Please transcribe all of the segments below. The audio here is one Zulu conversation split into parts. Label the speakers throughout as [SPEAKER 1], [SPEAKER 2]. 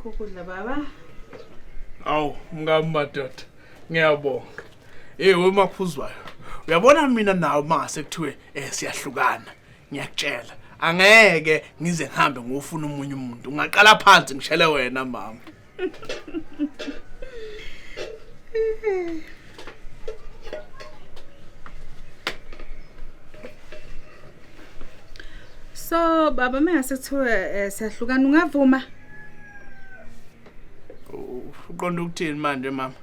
[SPEAKER 1] nakho ukudla baba.
[SPEAKER 2] Awu, mngami madoda. Ngiyabonga. We Maphuzwayo. Uyabona mina nawe mase kuthiwe siyahlukana. Ngiyakutshela. Angeke ngize ngihambe ngofuna umunye umuntu. Ungaqala phansi ngishele wena mama.
[SPEAKER 1] So baba mase kuthiwe siyahlukana ungavuma?
[SPEAKER 2] Uqonda ukuthini manje mama?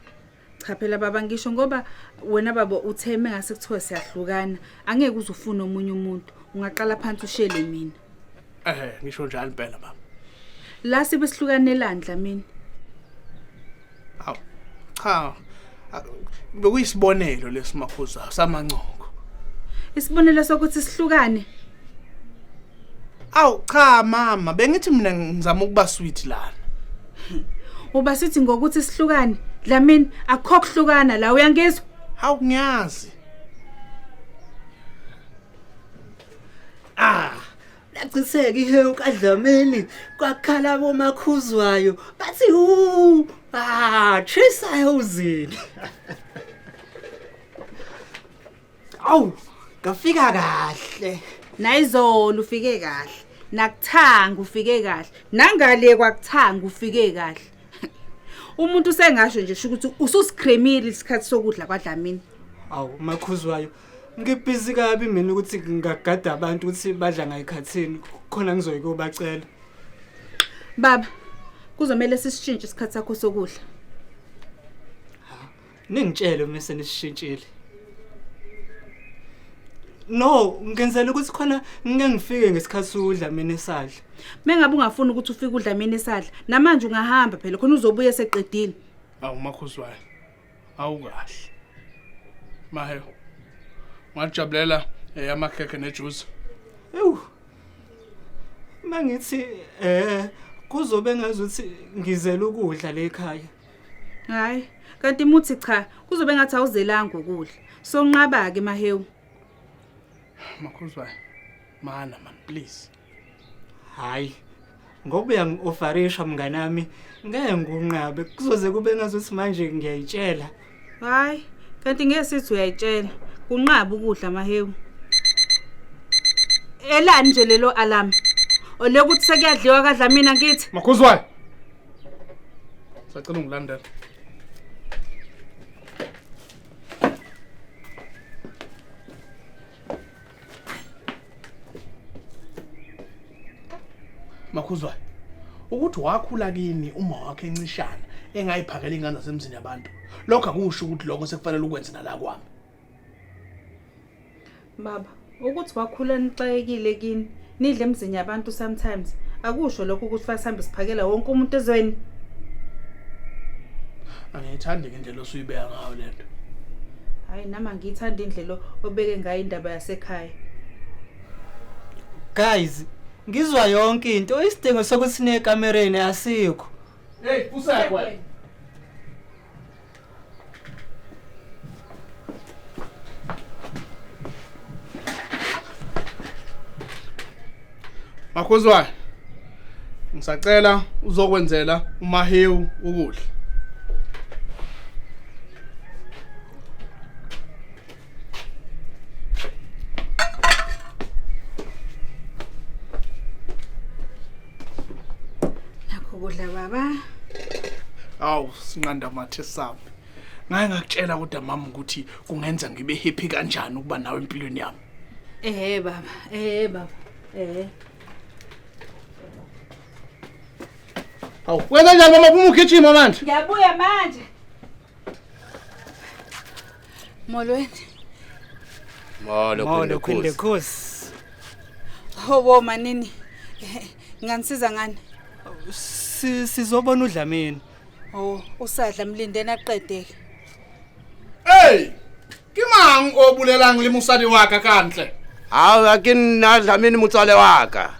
[SPEAKER 1] Cha phela baba ngisho ngoba wena baba uthe mengase kuthiwe siyahlukana angeke uzufuna omunye umuntu ungaqala phansi ushele mina.
[SPEAKER 2] Ngisho njalo impela baba.
[SPEAKER 1] La sibe sihlukane landla mina.
[SPEAKER 2] Awu. Cha. Bekuyisibonelo lesiMaphuzayo samancoko.
[SPEAKER 1] Isibonelo sokuthi sihlukane.
[SPEAKER 2] Awu cha mama, bengithi mina ngizama ukuba sweet lana.
[SPEAKER 1] Uba sithi ngokuthi sihlukane, Dlamini akukho kuhlukana la uyangizwa?
[SPEAKER 2] Hawu ngiyazi.
[SPEAKER 3] Naciseke ihe kaDlamini kwakhala boMakhuzwayo bathi Trisayo uzini. Awu, ngafika kahle.
[SPEAKER 1] Nayizolo ufike kahle, nakuthanga ufike kahle, nangale kwakuthanga ufike kahle. Umuntu sengasho nje ukuthi ususikremile isikhathi sokudla kwaDlamini.
[SPEAKER 3] Awu Makhuzwayo, ngibhizi kabi mina ukuthi ngingagada abantu ukuthi badla ngayikhathini khona ngizoyikubacela.
[SPEAKER 1] Baba, kuzomela sishintshe isikhathi sakho sokudla.
[SPEAKER 3] Ningitshele mase nisishintshile. No, ngenzela ukuthi khona ngeke ngifike ngesikhathi sokudla mina esadla.
[SPEAKER 1] Mengabe ungafuni ukuthi ufike uDlamini esadla, namanje ungahamba phela khona uzobuya eseqedile.
[SPEAKER 2] Awu Makhuzwayo. Awu kahle. Maheyo. Ngajabulela amakhekhe nejuice.
[SPEAKER 3] Mangithi kuzobe ngazuthi ngizela ukudla le ekhaya.
[SPEAKER 1] Hayi, kanti muthi cha, kuzobe ngathi awuzelanga ukudla. So nqaba ke Mahewu.
[SPEAKER 2] Makhuzwayo. Man, please.
[SPEAKER 3] Hayi. Ngoba uyangi-offerisha mnganami, ngeke ngunqabe. Kuzoze kube ngazuthi manje ngiyayitshela.
[SPEAKER 1] Hayi, kanti ngeke sithi uyayitshela. Kunqaba ukudla Mahewu. Elani nje lelo alarm? Olekuthi sekuyadliwa kaDlamini ngithi.
[SPEAKER 2] Makhuzwayo. Sacela ungilandela. Makhuzwayo. Ukuthi wakhula kini uma wakhe encishana engayiphakela ingane zasemzini yabantu. Lokho akusho ukuthi lokho sekufanele ukwenze nala kwami.
[SPEAKER 1] Baba, ukuthi wakhula nixayekile kini, nidle emzini yabantu sometimes. Akusho lokho ukuthi fasambe siphakela wonke umuntu ezweni.
[SPEAKER 2] Angiyithandi ngendlela osuyibeka ngayo lento.
[SPEAKER 1] Hayi nama ngiyithanda indlela obeke ngayo indaba yasekhaya.
[SPEAKER 3] Guys, ngizwa yonke into, isidingo sokuthi sine kamereni asikho.
[SPEAKER 2] Hey, usakwa. Makhuzwayo. Ngisacela uzokwenzela uMahewu ukudla.
[SPEAKER 1] Nakho kudla baba.
[SPEAKER 2] Awu, sinqanda mathe sami. Ngaye ngakutshela kodwa mama ukuthi kungenza ngibe happy kanjani ukuba nawe empilweni yami.
[SPEAKER 1] Baba. Baba.
[SPEAKER 2] Awu, wenza njani mama phuma ukitchen manje?
[SPEAKER 1] Ngiyabuya manje. Molweni.
[SPEAKER 3] Molo Khulekhosi.
[SPEAKER 1] Hobo manini. Nganisiza ngani?
[SPEAKER 3] Sizobona uDlamini.
[SPEAKER 1] Usadla mlindeni aqedeke.
[SPEAKER 2] Hey! Kimang obulela ngile musadi waka kanhle.
[SPEAKER 4] Hawu akini naDlamini mutswale waka.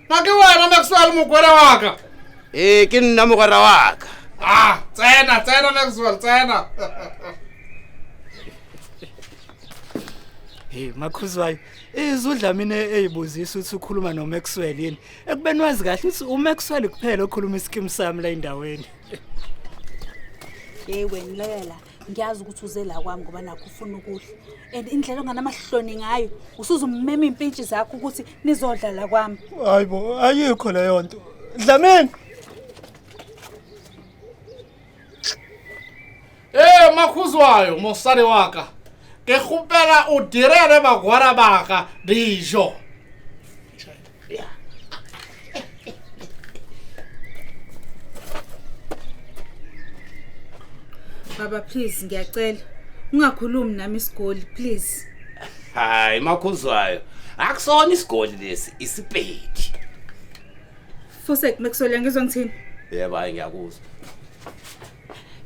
[SPEAKER 2] Nake wena makuswala umugwera waka.
[SPEAKER 4] Kini namugwera waka.
[SPEAKER 2] Tsena makuswala tsena.
[SPEAKER 3] Hey Makhuzwayo, izudlamini eyibuzisa uthi ukhuluma noMaxwell yini ekubeni wazi kahle uthi uMaxwell kuphela okhuluma iskimu sami la endaweni.
[SPEAKER 1] wena lela ngiyazi ukuthi uze la kwami ngoba nakho ufuna ukudla and indlela onganamahloni ngayo usuzummema impintshi zakho ukuthi nizodla la kwami.
[SPEAKER 3] Hayibo ayikho leyo nto. Dlamini.
[SPEAKER 2] Makhuzwayo mosadi waka ke khupela o direle bagwara baka dijo.
[SPEAKER 1] Baba please ngiyacela ungakhulumi nami isigoli please.
[SPEAKER 4] Hayi Makhuzwayo, akusona isigoli lesi, isipedi.
[SPEAKER 1] Fusek Maxwell ngizwa ngithini?
[SPEAKER 4] Yebo hayi ngiyakuzwa.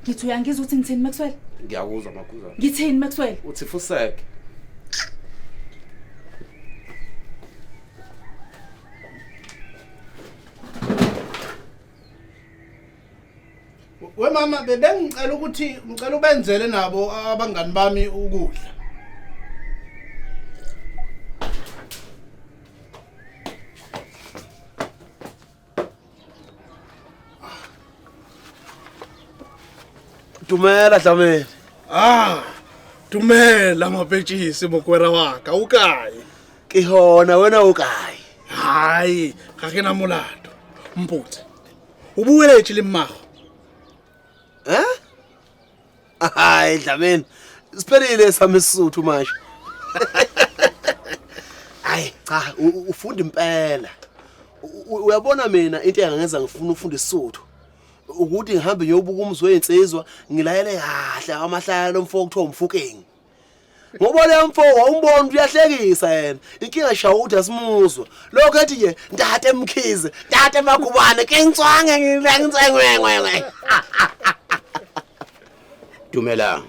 [SPEAKER 1] Ngithi uyangizwa ukuthi ngithini Maxwell?
[SPEAKER 4] Ngiyakuzwa Makhuzwayo.
[SPEAKER 1] Ngithini Maxwell?
[SPEAKER 4] Uthi Fusek.
[SPEAKER 2] We mama bebengicela ukuthi ngicela ubenzele nabo abangani bami ukudla.
[SPEAKER 4] Dumela Dlamini.
[SPEAKER 2] Dumela mapetshisi mokwera waka ukayi.
[SPEAKER 4] Ke hona wena ukayi.
[SPEAKER 2] Hayi ga ke na molato mputse. Ubuwele tshile mmago.
[SPEAKER 4] Hayi Dlamini, siphelile sami isizuthu manje. Hayi cha ufunda impela. Uyabona mina into engangenza ngifuna ukufunda isizuthu ukuthi ngihambe ngiyobuka umzwe weinsizwa ngilayele kahle amahlaya lomfoko kuthiwa umfukeng. Ngoba le mfoko awumbona uyahlekisa yena. Inkinga shawuthi asimuzwa. Lokho ethi nje ntate emkhize, ntate makubane ke ngicwange ngilengcengwe. Dumela.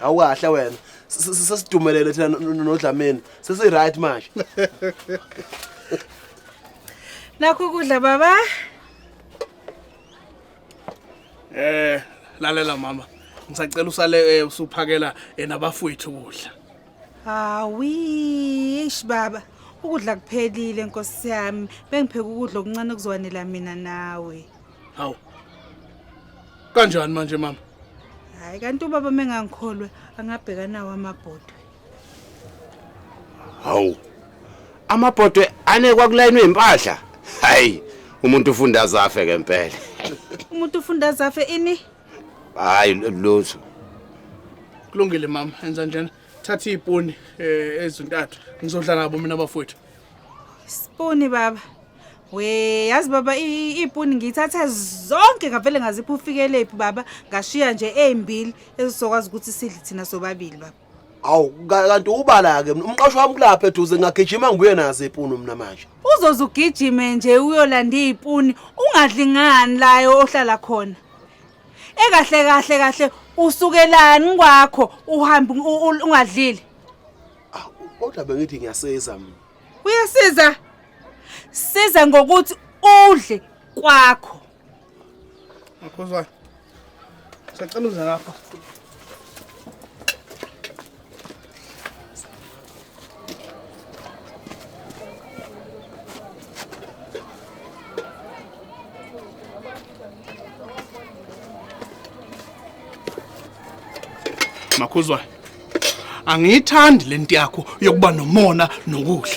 [SPEAKER 4] Awukahle wena. Sesidumelele thina noDlamini. Sesi right manje.
[SPEAKER 1] Nakho ukudla baba.
[SPEAKER 2] Lalela mama. Ngisacela usale usuphakela nabafowethu ukudla.
[SPEAKER 1] Hawi, baba. Ukudla kuphelile Nkosi yami. Bengipheka ukudla okuncane okuzwanela mina nawe.
[SPEAKER 2] Hawu. Kanjani manje mama?
[SPEAKER 1] Hayi kanti ubaba mengangikholwe angabheka nawo amabhodwe.
[SPEAKER 4] Hawu. Amabhodwe anekwa kulayini wempahla. Hayi, umuntu ufunda azafe ngempela.
[SPEAKER 1] Umuntu ufunda azafe ini?
[SPEAKER 4] Hayi lutho.
[SPEAKER 2] Kulungile mama, enza njani? Thatha iponi ezintathu. Ngizodla nabo mina abafowethu.
[SPEAKER 1] Sponi baba. We yazi baba ipuni ngithatha zonke ngavele ngazipha ufikelephi baba ngashiya nje ezimbili ezisokwazi ukuthi sidle thina sobabili baba.
[SPEAKER 4] Awu kanti ubala ke umqasho wami kulapha eduze ngagijima ngibuye nazo ipuni mina manje.
[SPEAKER 1] Uzoza ugijime nje uyolanda izipuni ungadlingani layo ohlala khona. Kahle usukelani kwakho uhambe ungadlile.
[SPEAKER 4] Kodwa bengithi ngiyasiza mina.
[SPEAKER 1] Uyasiza? Siza ngokuthi udle kwakho.
[SPEAKER 2] Makhuzwayo. Sacela uze lapha. Makhuzwayo. Angiyithandi lento yakho yokuba nomona nokudla.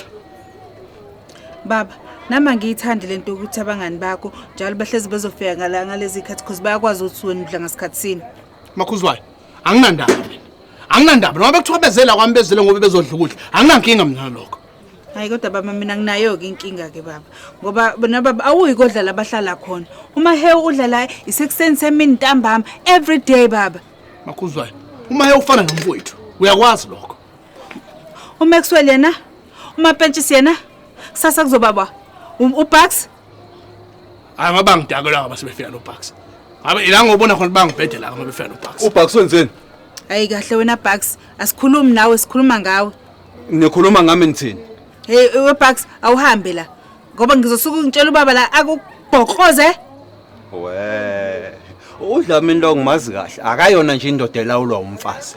[SPEAKER 1] Baba, nama ngiyithandi lento ukuthi abangani bakho njalo bahlezi bezofika ngalezi ikhathi because bayakwazi ukuthi wena udla ngasikhatsini.
[SPEAKER 2] Makhuzwayo, anginandaba mina. Anginandaba noma bekuthobezela kwami bezele ngoba bezodla ukudla. Anginankinga mina lokho.
[SPEAKER 1] Hayi kodwa baba mina nginayo ke inkinga ke baba. Ngoba bona baba awuyikodla labahlala khona. Uma he udla la isekuseni semini ntambama every day baba.
[SPEAKER 2] Makhuzwayo, uma he ufana nomfowethu, uyakwazi lokho.
[SPEAKER 1] uMaxwell yena, uMapentshisi yena, kusasa kuzobaba. uBucks?
[SPEAKER 2] Hayi ngaba ngidakela ngaba sebefika noBucks. Ngabe ila ngobona khona bangibhedela ngoba befika noBucks.
[SPEAKER 5] uBucks wenzeni?
[SPEAKER 1] Hayi kahle wena Bucks, asikhulumi nawe sikhuluma ngawe.
[SPEAKER 5] Nikhuluma ngami nithini?
[SPEAKER 1] Hey weBucks awuhambe la. Ngoba ngizosuka ngitshela ubaba la akubhokoze.
[SPEAKER 5] Udlamini lo ngimazi kahle. Akayona nje indoda elawulwa umfazi.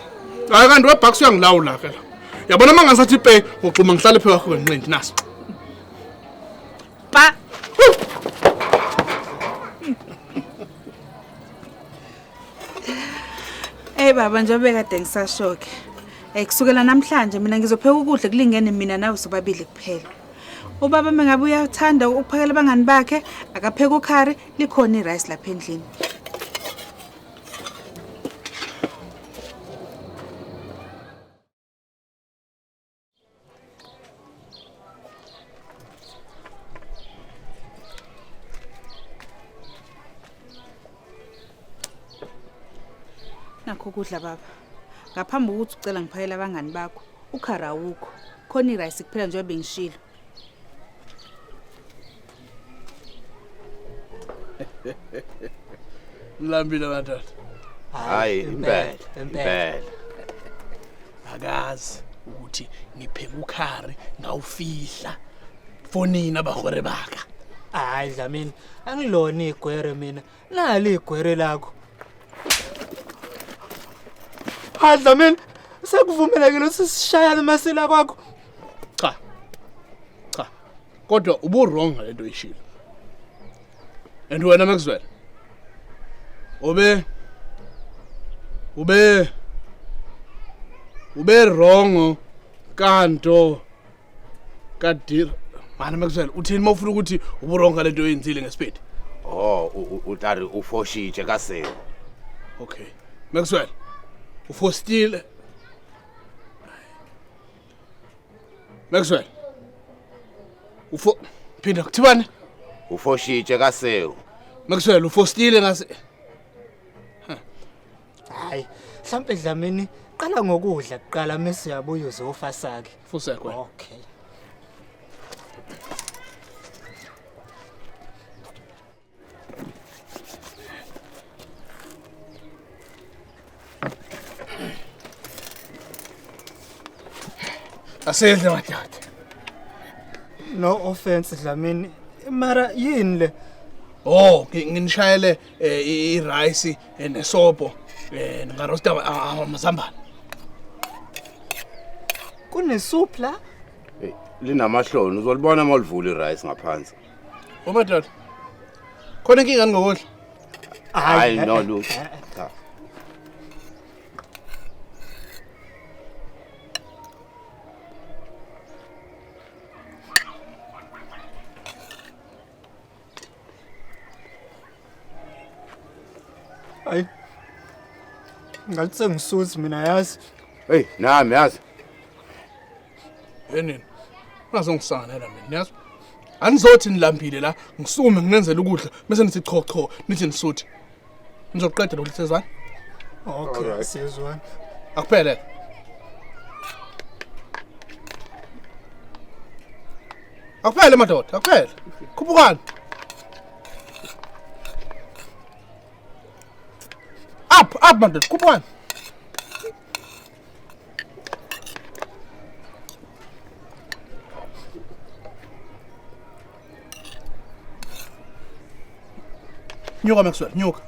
[SPEAKER 2] Hayi kanti weBucks uyangilawula phela. Yabona mangasathi pe ngogcuma ngihlale phe kwakho ngenqindi naso.
[SPEAKER 1] Ba baba njengoba kade ngisashoke. Kusukela namhlanje mina ngizopheka ukudla kulingene mina nawe sobabili kuphela. Ubaba mengabe uyathanda ukuphakela abangani bakhe, akapheka ukhari, likhona irice lapha endlini. Nakho ukudla baba. Ngaphambi kokuthi ucela ngiphakela abangani bakho, ukhari awukho. Khona irice kuphela njengoba bengishilo.
[SPEAKER 2] Mlambile madoda.
[SPEAKER 5] Hayi impela.
[SPEAKER 2] Akazi ukuthi ngipheka ukhari ngawufihla. Fonini abahore baka.
[SPEAKER 3] Hayi Dlamini, angilona igwere mina. Nali igwere lakho. Hayi Dlamini, sekuvumelekile ukuthi sishayane amasela kwakho.
[SPEAKER 2] Cha. Kodwa ubu wrong ngalento ishilo. And wena Maxwell. Ube wrong kanto kadir. Mana Maxwell uthini mawufuna ukuthi ubu wrong ngalento oyenzile ngespeed?
[SPEAKER 5] Utari ufoshije kasele.
[SPEAKER 2] Okay. Maxwell. Ufostile. Maxwell. Phinda kuthibane?
[SPEAKER 5] Ufoshije kasele.
[SPEAKER 2] Maxwell ufostile ngase.
[SPEAKER 3] Hayi, mhlambe Dlamini qala ngokudla kuqala mase yabuya uzofa sakhe.
[SPEAKER 2] Fusek wena.
[SPEAKER 3] Okay.
[SPEAKER 2] Asedle madoda.
[SPEAKER 3] No offense Dlamini, mara yini le?
[SPEAKER 2] Nginishayele irice nesopo ngarosta amazambane.
[SPEAKER 3] Kunesoup la?
[SPEAKER 5] Linamahloni uzolibona mawulivula irice ngaphansi.
[SPEAKER 2] Madoda. Khona inkinga ngokudla.
[SPEAKER 5] Hayi no look. Cha.
[SPEAKER 3] Hayi. Ngathi ngisuthi mina yazi.
[SPEAKER 5] Hey, nami yazi.
[SPEAKER 2] Yenini. Ungazongisana la mina, yazi? Anizothi nilambile la, ngisume nginenzela ukudla, bese nithi cho, nithi nisuthi. Nizoqeda lo lithezwana?
[SPEAKER 3] Okay, siyezwana.
[SPEAKER 2] Akuphele. Akuphele madoda, akuphele. Khupukani. Up madoda, khupukani. Nyuka Maxwell, nyuka.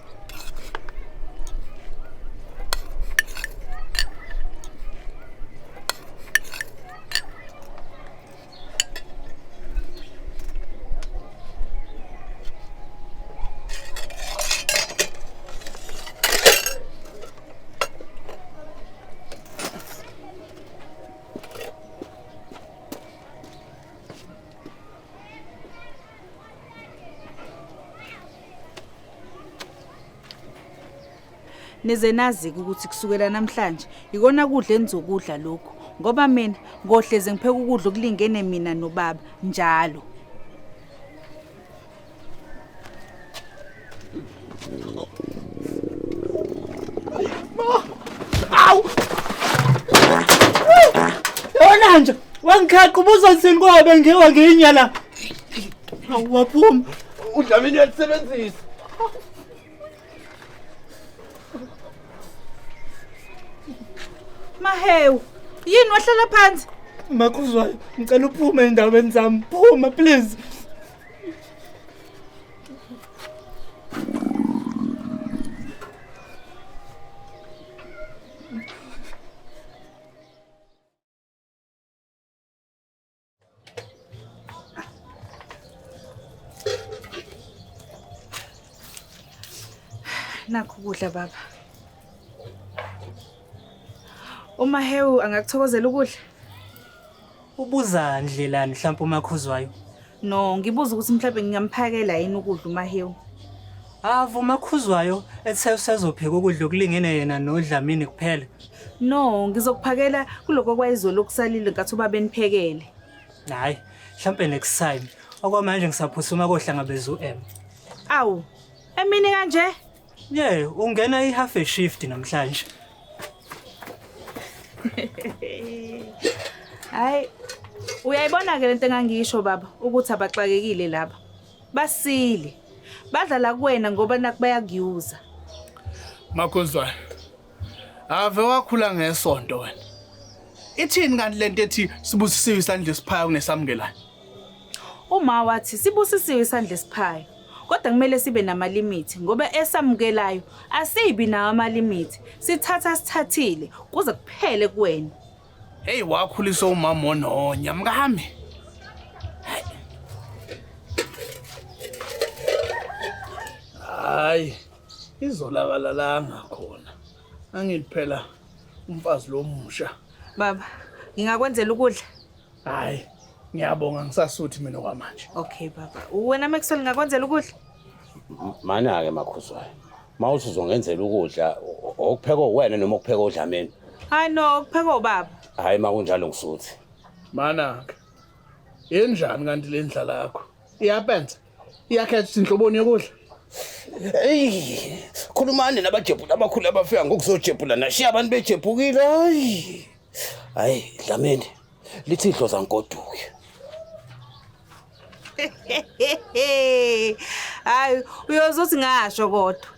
[SPEAKER 1] Nize nazi ukuthi kusukela namhlanje ikona kudla enizokudla lokho ngoba mina ngohleze ngipheka ukudla okulingene mina nobaba njalo.
[SPEAKER 3] Awu! Yona nje wangikhaqha ubuzothini kwabe ngiwa ngiyinyala. Awu waphuma.
[SPEAKER 5] Udlamini uyalisebenzisa.
[SPEAKER 1] Mahewu, yini wahlala phansi?
[SPEAKER 3] Makhuzwayo, ngicela uphume endaweni zami. Phuma please.
[SPEAKER 1] nakho ukudla baba. Umahewu angakuthokozela ukudla?
[SPEAKER 3] Ubuza ndlelani mhlawumbe umakhuzwayo?
[SPEAKER 1] No, ngibuza ukuthi mhlawumbe ngingamphakela yini ukudla umahewu.
[SPEAKER 3] Avo umakhuzwayo ethe usazopheka ukudla okulingene yena noDlamini kuphela.
[SPEAKER 1] No, ngizokuphakela kuloko kwayizolo okusalile ngathi ubaba eniphekele.
[SPEAKER 3] Hayi, mhlawumbe next time. Okwamanje ngisaphusuma kohlangabeza uM.
[SPEAKER 1] Awu, emini kanje?
[SPEAKER 3] Ungena ihalf a shift namhlanje.
[SPEAKER 1] Hayi, uyayibona ke lento engangisho baba ukuthi abaxakekile laba. Basile. Badlala kuwena ngoba nakbayakuyuza.
[SPEAKER 2] Makhuzwayo. Ave wakhula ngesonto wena. Ithini kanti lento ethi sibusisiwe isandla esiphayo kunesamukelayo?
[SPEAKER 1] Uma wathi sibusisiwe isandla esiphayo. Kodwa kumele sibe namalimiti ngoba esamukelayo asibi nawo amalimiti. Sithathile kuze kuphele kuwena.
[SPEAKER 2] Hey wakhulisa umama ononya mkami. Hayi izolabalalanga khona. Angiliphela umfazi lo musha.
[SPEAKER 1] Baba, ngingakwenzela ukudla?
[SPEAKER 2] Hayi ngiyabonga ngisasuthi mina kwamanje.
[SPEAKER 1] Okay baba. Wena Maxwell ngakwenzela ukudla?
[SPEAKER 5] Mana ke Makhuzwayo. Mawuthi uzongenzela ukudla okupheka wena noma okupheka uDlamini.
[SPEAKER 1] Hayi no, kupheka ubaba.
[SPEAKER 5] Hayi makunjalo ngisuthi.
[SPEAKER 2] Mana ke. Yenjani kanti le ndlala yakho? Iyapenza. Iyakhetha inhloboni yokudla.
[SPEAKER 5] Hey, khulumani nabajebhu abakhulu abafika ngokuzojebhula nashiya abantu bejebhukile. Hayi, Dlamini. Lithi idloza nkoduke.
[SPEAKER 1] Hayi, uyozuthi ngasho kodwa.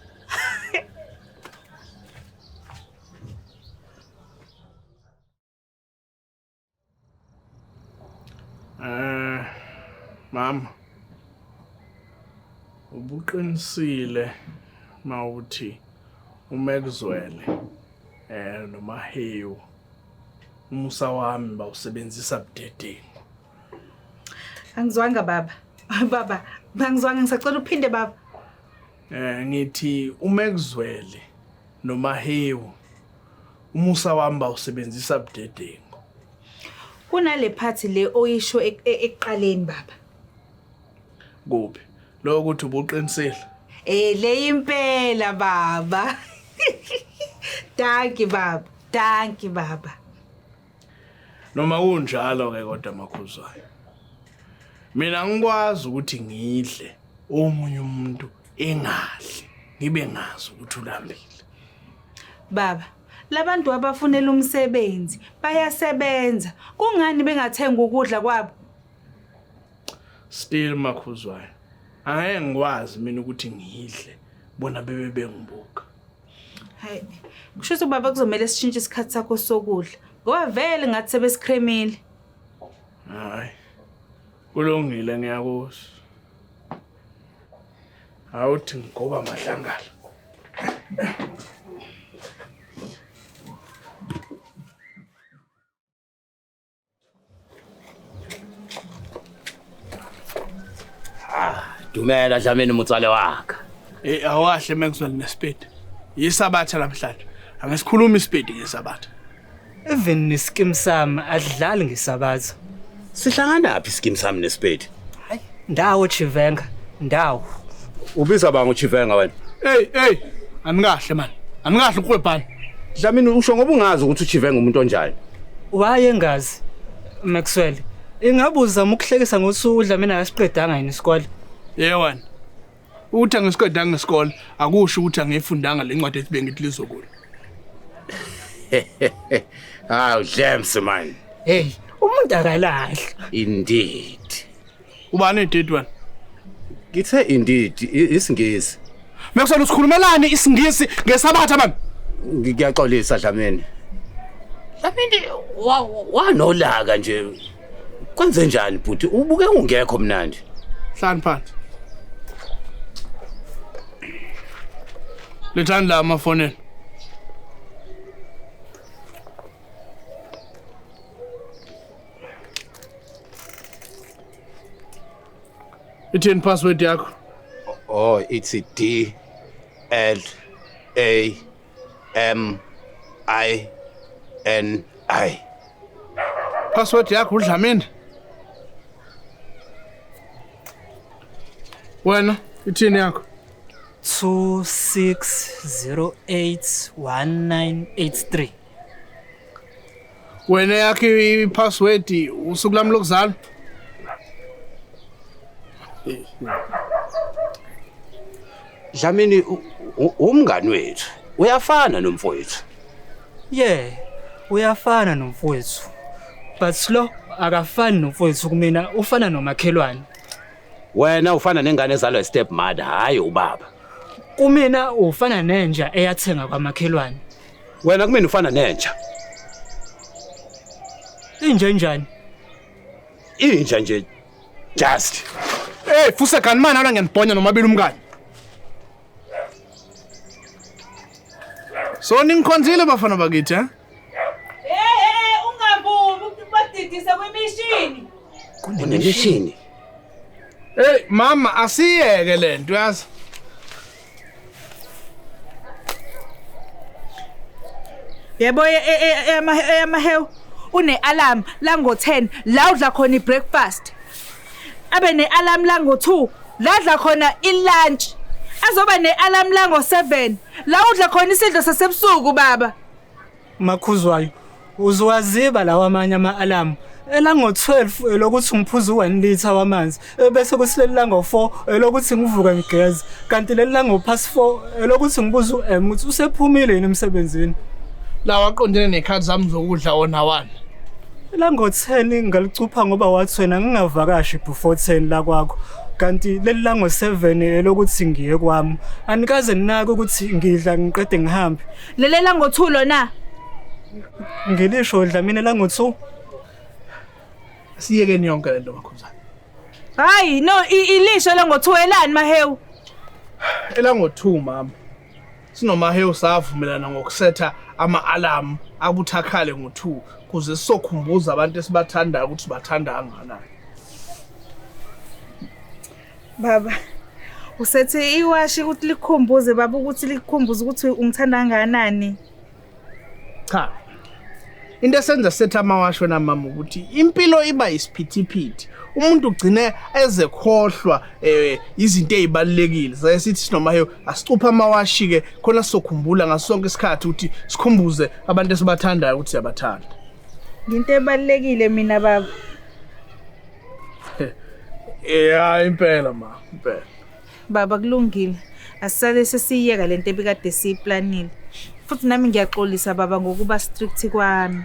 [SPEAKER 2] Mama. Ubuqinisile mawuthi uMaxwell noMahewu umusa wami bawusebenzisa budedengu.
[SPEAKER 1] Angizwanga baba. Baba, bangizwanga ngisacela uphinde baba.
[SPEAKER 2] Ngithi uMaxwell noMahewu umusa wami bawusebenzisa budedengu.
[SPEAKER 1] Kunale phathi le oyisho ekuqaleni baba.
[SPEAKER 2] Kuphi? Lo ukuthi ubuqinisile.
[SPEAKER 1] Le impela baba. Danki baba. Danki baba.
[SPEAKER 2] Noma kunjalo ke kodwa Makhuzwayo. Mina ngikwazi ukuthi ngidle omunye umuntu engadli. Ngibe ngazi ukuthi ulambile.
[SPEAKER 1] Baba, labantu abafunela umsebenzi bayasebenza. Kungani bengathenga ukudla kwabo?
[SPEAKER 2] Still Makhuzwayo. Angeke ngikwazi mina ukuthi ngidle bona bebe bengibuka.
[SPEAKER 1] Hayi, kusho ukuthi baba kuzomela sishintshe isikhathi sakho sokudla. Ngoba vele ngathi sebesikremile.
[SPEAKER 2] Hayi. Kulungile ngiyakuzwa. Awuthi ngoba mahlangala.
[SPEAKER 5] Dumela Dlamini mutsale wakhe.
[SPEAKER 2] Awahle Maxwell neSpeed. Yisabatha namhlanje. Angesikhuluma iSpeed ngesabatha.
[SPEAKER 3] Even neskim sami adlali ngesabatha.
[SPEAKER 5] Sihlangana phi iskim sami neSpeed?
[SPEAKER 3] Hayi, ndawo Chivenga, ndawo.
[SPEAKER 5] Ubiza banga uChivenga wena.
[SPEAKER 2] Hey, anikahle man. Anikahle ukhwebhana.
[SPEAKER 5] Dlamini usho ngoba ungazi ukuthi uChivenga umuntu onjani.
[SPEAKER 3] Waye ngazi Maxwell. Ingabuza ukuhlekisa ngosuku uDlamini akasiqedanga yini isikole.
[SPEAKER 2] Wena. Uthi angisiqedanga ngesikole akusho ukuthi angifundanga lencwadi ethi bengithi lizokula.
[SPEAKER 5] Ah, James man.
[SPEAKER 3] Hey, umuntu akalahle.
[SPEAKER 5] Indeed.
[SPEAKER 2] Ubani edid wena?
[SPEAKER 5] Ngithe indeed isingisi.
[SPEAKER 2] Maxwell usikhulumelani isingisi ngesabatha man?
[SPEAKER 5] Ngiyaxolisa Dlamini. Dlamini wanolaka nje. Kwenze njani bhuti? Ubuke ungekho mnandi.
[SPEAKER 2] Hlani phansi. Lethani la amafoneni. Ithini password yakho?
[SPEAKER 5] Oh, it's DL
[SPEAKER 2] Password yakho uDlamini. Wena ithini yakho?
[SPEAKER 3] 26081983.
[SPEAKER 2] Wena yakho ipassword usuku lami lokuzalwa.
[SPEAKER 5] Dlamini umngani wethu. Uyafana nomfowethu.
[SPEAKER 3] Uyafana nomfowethu. But lo akafani nomfowethu kumina, ufana nomakhelwane.
[SPEAKER 5] Wena ufana nengane ezalwa step mother, hayi ubaba.
[SPEAKER 3] Kumina ufana nenja eyathenga kwamakhelwane.
[SPEAKER 5] Wena kumina ufana nenja.
[SPEAKER 3] Inje njani?
[SPEAKER 5] Inja nje just.
[SPEAKER 2] Hey, fuse kanimani ala ngiyanibhonya nomabili umngani. So ningikhonzile bafana bakithi, eh?
[SPEAKER 1] Ungavumi ukubadidisa kwemishini.
[SPEAKER 5] Kunemishini.
[SPEAKER 2] Hey mama asiyeke lento yazi.
[SPEAKER 1] Yebo emahew une-alarm la ngo-10 la udla khona i-breakfast. Abe ne-alarm la ngo-2 la udla khona i-lunch. Azoba ne-alarm la ngo-7 la udla khona isidlo sasebusuku baba.
[SPEAKER 3] Makhuzwayo, uzwaziba lawa amanye ama-alarm. Elango-12 elokuthi ngiphuze 1 liter wamanzi, bese kusileli lango-4 elokuthi ngivuke ngigeze, kanti leli lango-4 elokuthi ngibuze u-M ukuthi usephumile yini emsebenzini.
[SPEAKER 2] La waqondene nekhathi zami zokudla ona1.
[SPEAKER 3] Lango-10 ngalicupha ngoba wathi wena ngingavakashi before 10 la kwakho, kanti leli lango-7 elokuthi ngiye kwami. Anikaze ninake ukuthi ngidla ngiqede ngihambe.
[SPEAKER 1] Lele lango-2 lona.
[SPEAKER 3] Ngilisho Dlamini lango-2.
[SPEAKER 2] Siyekeni yonke lento bakhuzana.
[SPEAKER 1] Hayi no ilisho lango-2 elani mahew.
[SPEAKER 2] Elango-2 mama. Sinomahew savumelana ngokusetha ama-alarm abuthakhale ngo-2 kuze sizokhumbuza abantu esibathandayo ukuthi bathanda kangakanani.
[SPEAKER 1] Baba usethi iwashi ukuthi likhumbuze baba ukuthi likhumbuze ukuthi ungithanda kangakanani.
[SPEAKER 2] Cha. Into esenza setha amawashi wena mama ukuthi impilo iba isiphithiphithi. Umuntu ugcine ezekhohlwa izinto ezibalekile. Sayisithi sinomahew asicupha amawashi ke khona sizokhumbula ngasonke isikhathi ukuthi sikhumbuze abantu esibathandayo ukuthi siyabathanda.
[SPEAKER 1] Into ebalekile mina baba.
[SPEAKER 2] Impela ma, impela.
[SPEAKER 1] Baba kulungile. Asisale sesiyeka lento ebikade siyiplanile. Futhi nami ngiyaxolisa baba ngokuba strict kwami.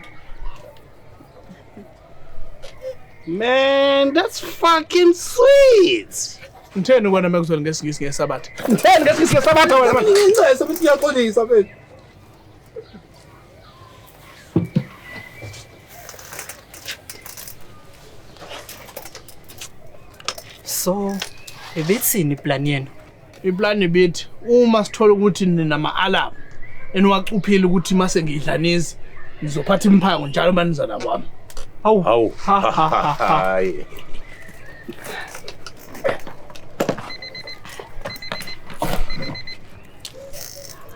[SPEAKER 5] Man, that's fucking sweet.
[SPEAKER 2] Ngitheni ukwana mekuzwela ngesingisi ngesabatha. Ngitheni ngesingisi ngesabatha wena manje.
[SPEAKER 3] Ngicela ukuthi ngiyaxolisa mfethu. So, ebithini plan yenu?
[SPEAKER 2] Iplan ibithi uma sithola ukuthi ninama-alarm eniwacuphile ukuthi mase ngidlanizi ngizophatha imphango njalo manizana kwami.
[SPEAKER 5] Hawu. Hayi.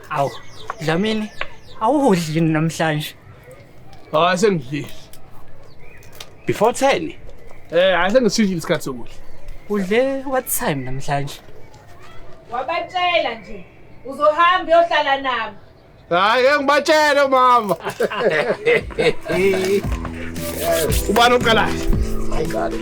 [SPEAKER 3] Awu, Dlamini, awudlini namhlanje.
[SPEAKER 2] Hayi sengidlile.
[SPEAKER 5] Before 10.
[SPEAKER 2] Hayi sengisishile isikhathi sokudla.
[SPEAKER 3] Udle what time namhlanje?
[SPEAKER 1] Wabatshela nje uzohamba uyohlala nabo.
[SPEAKER 2] Hayi ke ngibatshele mama. Ubani oqalayo?
[SPEAKER 5] I got it.